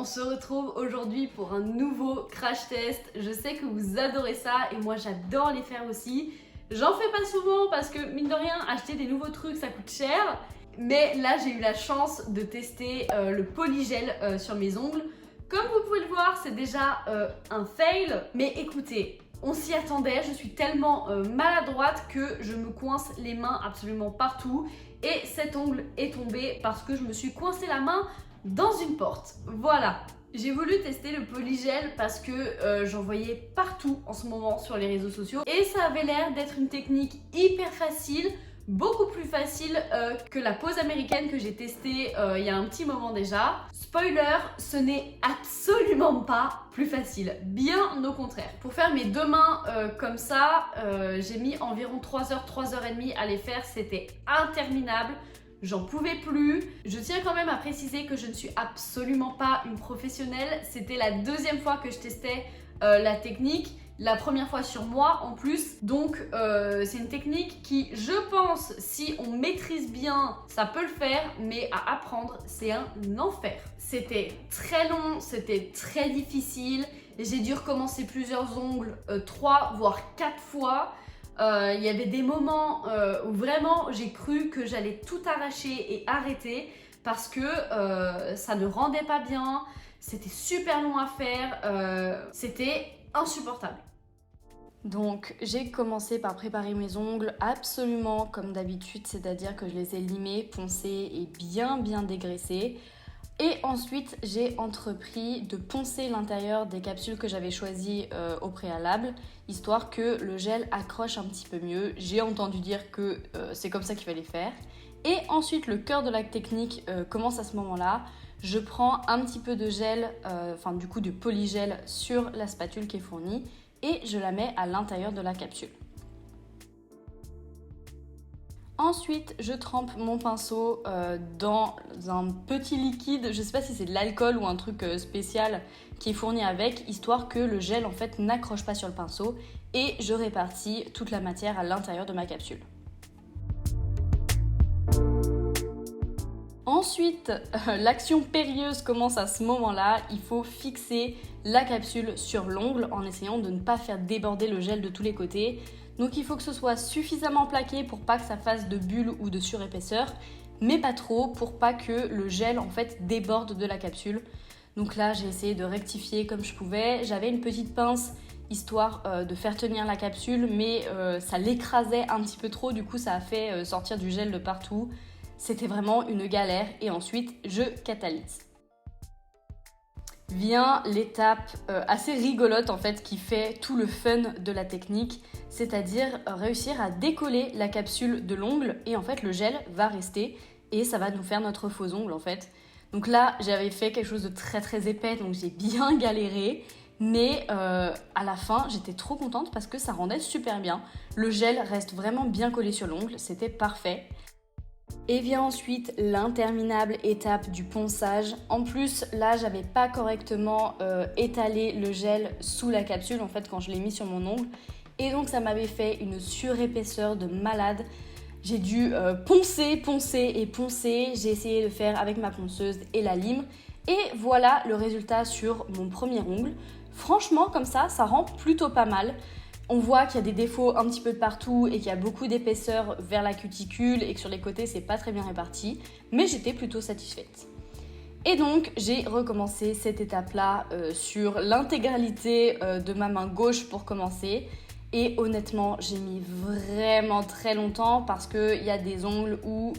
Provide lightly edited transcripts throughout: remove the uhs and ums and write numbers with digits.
on se retrouve aujourd'hui pour un nouveau crash test. Je sais que vous adorez ça et moi j'adore les faire aussi. J'en fais pas souvent parce que mine de rien, acheter des nouveaux trucs ça coûte cher. Mais là j'ai eu la chance de tester le polygel sur mes ongles. Comme vous pouvez le voir, c'est déjà un fail. Mais écoutez, on s'y attendait, je suis tellement maladroite que je me coince les mains absolument partout. Et cet ongle est tombé parce que je me suis coincé la main dans une porte. Voilà. J'ai voulu tester le polygel parce que j'en voyais partout en ce moment sur les réseaux sociaux. Et ça avait l'air d'être une technique hyper facile, beaucoup plus facile que la pose américaine que j'ai testée il y a un petit moment déjà. Spoiler, ce n'est absolument pas plus facile, bien au contraire. Pour faire mes deux mains comme ça, j'ai mis environ 3 heures, 3 heures et demie à les faire, c'était interminable. J'en pouvais plus. Je tiens quand même à préciser que je ne suis absolument pas une professionnelle. C'était la deuxième fois que je testais la technique. La première fois sur moi en plus. Donc c'est une technique qui, je pense, si on maîtrise bien, ça peut le faire. Mais à apprendre, c'est un enfer. C'était très long, c'était très difficile. J'ai dû recommencer plusieurs ongles, 3 voire 4 fois. Il y avait des moments où vraiment j'ai cru que j'allais tout arracher et arrêter parce que ça ne rendait pas bien, c'était super long à faire, c'était insupportable. Donc j'ai commencé par préparer mes ongles absolument comme d'habitude, c'est-à-dire que je les ai limés, poncés et bien dégraissés. Et ensuite, j'ai entrepris de poncer l'intérieur des capsules que j'avais choisies au préalable, histoire que le gel accroche un petit peu mieux. J'ai entendu dire que c'est comme ça qu'il fallait faire. Et ensuite, le cœur de la technique commence à ce moment-là. Je prends un petit peu de gel, du polygel sur la spatule qui est fournie et je la mets à l'intérieur de la capsule. Ensuite, je trempe mon pinceau dans un petit liquide, je ne sais pas si c'est de l'alcool ou un truc spécial qui est fourni avec, histoire que le gel en fait n'accroche pas sur le pinceau et je répartis toute la matière à l'intérieur de ma capsule. Ensuite, l'action périlleuse commence à ce moment-là, il faut fixer la capsule sur l'ongle en essayant de ne pas faire déborder le gel de tous les côtés. Donc il faut que ce soit suffisamment plaqué pour pas que ça fasse de bulles ou de surépaisseur, mais pas trop pour pas que le gel en fait déborde de la capsule. Donc là j'ai essayé de rectifier comme je pouvais. J'avais une petite pince histoire de faire tenir la capsule, mais ça l'écrasait un petit peu trop, du coup ça a fait sortir du gel de partout. C'était vraiment une galère et ensuite je catalyse. Vient l'étape assez rigolote en fait qui fait tout le fun de la technique, c'est-à-dire réussir à décoller la capsule de l'ongle et en fait le gel va rester et ça va nous faire notre faux ongle en fait. Donc là j'avais fait quelque chose de très épais donc j'ai bien galéré, mais à la fin j'étais trop contente parce que ça rendait super bien. Le gel reste vraiment bien collé sur l'ongle, c'était parfait. Et vient ensuite l'interminable étape du ponçage. En plus, là, j'avais pas correctement étalé le gel sous la capsule en fait quand je l'ai mis sur mon ongle. Et donc ça m'avait fait une surépaisseur de malade. J'ai dû poncer. J'ai essayé de faire avec ma ponceuse et la lime. Et voilà le résultat sur mon premier ongle. Franchement, comme ça rend plutôt pas mal. On voit qu'il y a des défauts un petit peu de partout et qu'il y a beaucoup d'épaisseur vers la cuticule et que sur les côtés c'est pas très bien réparti, mais j'étais plutôt satisfaite. Et donc j'ai recommencé cette étape-là sur l'intégralité de ma main gauche pour commencer. Et honnêtement, j'ai mis vraiment très longtemps parce qu'il y a des ongles où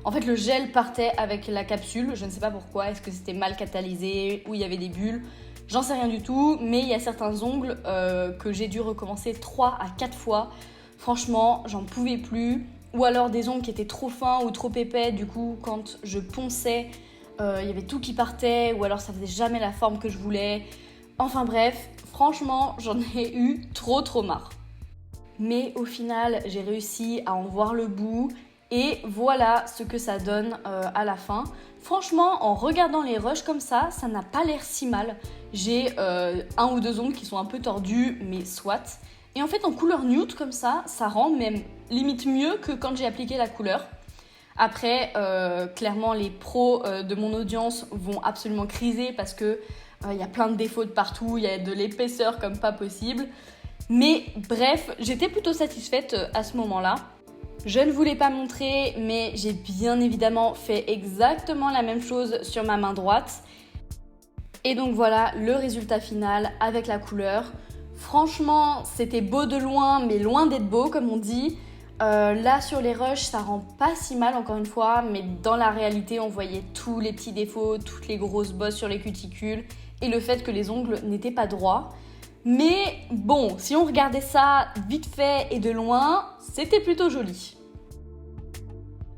en fait le gel partait avec la capsule. Je ne sais pas pourquoi, est-ce que c'était mal catalysé ou il y avait des bulles. J'en sais rien du tout, mais il y a certains ongles que j'ai dû recommencer 3 à 4 fois. Franchement, j'en pouvais plus. Ou alors des ongles qui étaient trop fins ou trop épais. Du coup, quand je ponçais, il y avait tout qui partait. Ou alors ça faisait jamais la forme que je voulais. Enfin bref, franchement, j'en ai eu trop marre. Mais au final, j'ai réussi à en voir le bout. Et voilà ce que ça donne à la fin. Franchement, en regardant les rushs comme ça n'a pas l'air si mal. J'ai un ou deux ongles qui sont un peu tordus, mais soit. Et en fait, en couleur nude comme ça rend même limite mieux que quand j'ai appliqué la couleur. Après, clairement, les pros de mon audience vont absolument criser parce que il y a plein de défauts de partout, il y a de l'épaisseur comme pas possible. Mais bref, j'étais plutôt satisfaite à ce moment-là. Je ne vous l'ai pas montré, mais j'ai bien évidemment fait exactement la même chose sur ma main droite. Et donc voilà le résultat final avec la couleur. Franchement, c'était beau de loin, mais loin d'être beau, comme on dit. Là, sur les rushs, ça rend pas si mal, encore une fois, mais dans la réalité, on voyait tous les petits défauts, toutes les grosses bosses sur les cuticules et le fait que les ongles n'étaient pas droits. Mais bon, si on regardait ça vite fait et de loin, c'était plutôt joli.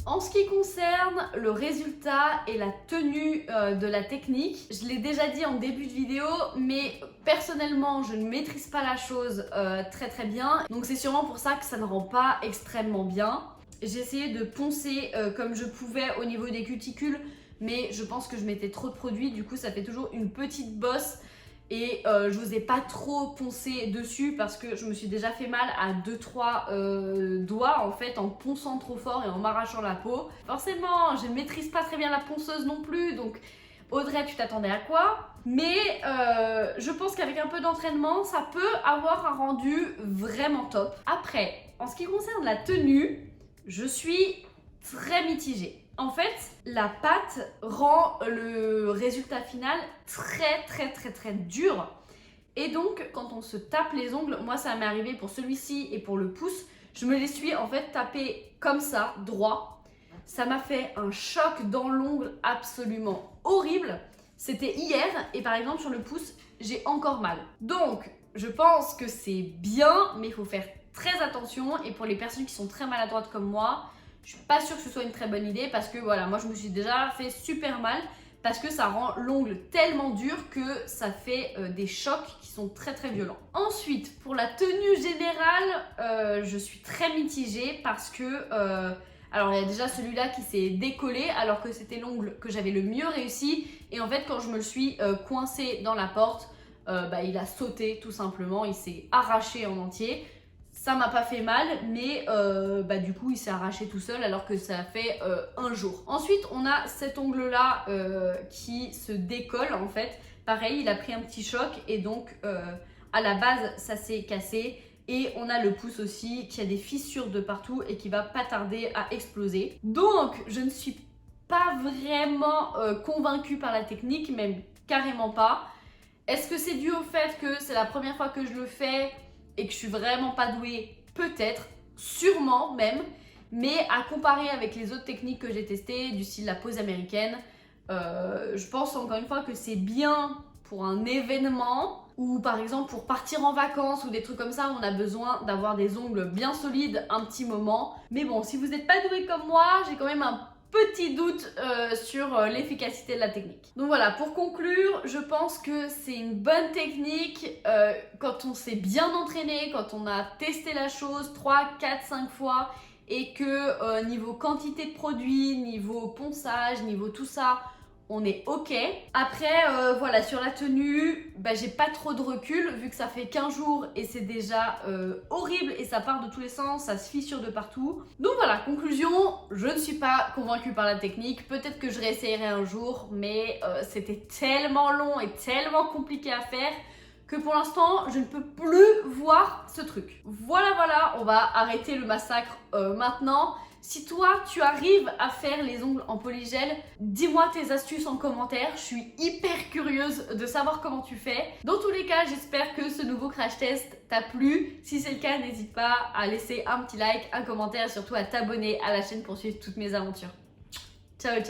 En ce qui concerne le résultat et la tenue de la technique, je l'ai déjà dit en début de vidéo, mais personnellement je ne maîtrise pas la chose très bien, donc c'est sûrement pour ça que ça ne rend pas extrêmement bien. J'ai essayé de poncer comme je pouvais au niveau des cuticules, mais je pense que je mettais trop de produits, du coup ça fait toujours une petite bosse. Et je n'osais pas trop poncer dessus parce que je me suis déjà fait mal à 2-3 doigts en fait en ponçant trop fort et en m'arrachant la peau. Forcément, je ne maîtrise pas très bien la ponceuse non plus, donc Audrey, tu t'attendais à quoi? Mais je pense qu'avec un peu d'entraînement, ça peut avoir un rendu vraiment top. Après, en ce qui concerne la tenue, je suis très mitigée. En fait, la pâte rend le résultat final très dur. Et donc, quand on se tape les ongles, moi ça m'est arrivé pour celui-ci et pour le pouce, je me les suis en fait tapés comme ça, droit. Ça m'a fait un choc dans l'ongle absolument horrible. C'était hier et par exemple sur le pouce, j'ai encore mal. Donc, je pense que c'est bien, mais il faut faire très attention. Et pour les personnes qui sont très maladroites comme moi, je suis pas sûre que ce soit une très bonne idée parce que voilà, moi je me suis déjà fait super mal parce que ça rend l'ongle tellement dur que ça fait des chocs qui sont très violents. Ensuite, pour la tenue générale, je suis très mitigée parce que alors il y a déjà celui-là qui s'est décollé alors que c'était l'ongle que j'avais le mieux réussi et en fait quand je me le suis coincé dans la porte, il a sauté tout simplement, il s'est arraché en entier. Ça m'a pas fait mal, mais du coup il s'est arraché tout seul alors que ça a fait un jour. Ensuite on a cet ongle là qui se décolle en fait. Pareil, il a pris un petit choc et donc à la base ça s'est cassé. Et on a le pouce aussi qui a des fissures de partout et qui va pas tarder à exploser. Donc je ne suis pas vraiment convaincue par la technique, même carrément pas. Est-ce que c'est dû au fait que c'est la première fois que je le fais et que je suis vraiment pas douée? Peut-être, sûrement même, mais à comparer avec les autres techniques que j'ai testées, du style la pose américaine, je pense encore une fois que c'est bien pour un événement ou par exemple pour partir en vacances ou des trucs comme ça où on a besoin d'avoir des ongles bien solides un petit moment. Mais bon, si vous n'êtes pas doué comme moi, j'ai quand même un petit doute sur l'efficacité de la technique. Donc voilà, pour conclure, je pense que c'est une bonne technique quand on s'est bien entraîné, quand on a testé la chose 3, 4, 5 fois et que niveau quantité de produits, niveau ponçage, niveau tout ça, on est ok. Après, voilà, sur la tenue, j'ai pas trop de recul vu que ça fait 15 jours et c'est déjà horrible et ça part de tous les sens, ça se fissure de partout. Donc voilà, conclusion, je ne suis pas convaincue par la technique. Peut-être que je réessayerai un jour, mais c'était tellement long et tellement compliqué à faire que pour l'instant, je ne peux plus voir ce truc. Voilà, on va arrêter le massacre maintenant. Si toi, tu arrives à faire les ongles en polygel, dis-moi tes astuces en commentaire. Je suis hyper curieuse de savoir comment tu fais. Dans tous les cas, j'espère que ce nouveau crash test t'a plu. Si c'est le cas, n'hésite pas à laisser un petit like, un commentaire et surtout à t'abonner à la chaîne pour suivre toutes mes aventures. Ciao